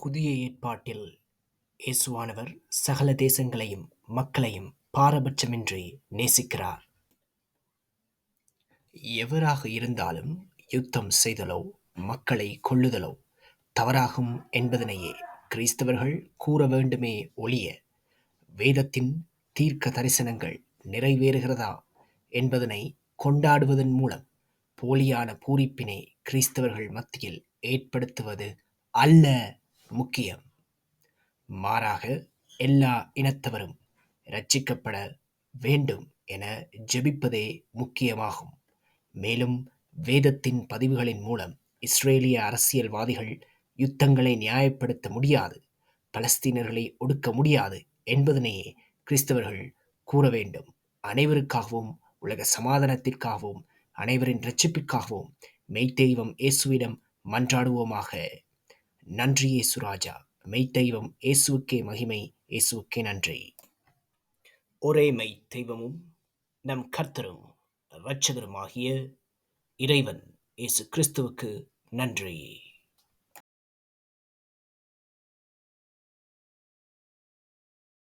புதிய ஏற்பாட்டில் இயேசுவானவர் சகல தேசங்களையும் மக்களையும் பாரபட்சமின்றி நேசிக்கிறார். எவராக இருந்தாலும் யுத்தம் செய்தலோ மக்களை கொல்லுதலோ தவறாகும் என்பதனையே கிறிஸ்தவர்கள் கூற வேண்டுமே ஒழிய, வேதத்தின் தீர்க்க தரிசனங்கள் நிறைவேறுகிறதா என்பதனை கொண்டாடுவதன் மூலம் போலியான பூரிப்பினை கிறிஸ்தவர்கள் மத்தியில் ஏற்படுத்துவது அல்ல முக்கியம். மாறாக எல்லா இனத்தவரும் இரட்சிக்கப்பட வேண்டும் என ஜெபிப்பதே முக்கியமாகும். மேலும் வேதத்தின் பதிவுகளின் மூலம் இஸ்ரேலிய அரசியல்வாதிகள் யுத்தங்களை நியாயப்படுத்த முடியாது, பலஸ்தீனர்களை ஒடுக்க முடியாது என்பதனையே கிறிஸ்தவர்கள் கூற வேண்டும். அனைவருக்காகவும், உலக சமாதானத்திற்காகவும், அனைவரின் இரட்சிப்பிற்காகவும் மெய்தெய்வம் இயேசுவிடம் மன்றாடுவோமாக. நன்றி இயேசுராஜா. மெய்தெய்வம் இயேசுவுக்கே மகிமை, இயேசுவுக்கே நன்றி. ஒரே மெய்தெய்வமும் நம் கர்த்தரும் இரட்சகருமாகிய இறைவன் இயேசு கிறிஸ்துவுக்கு நன்றி.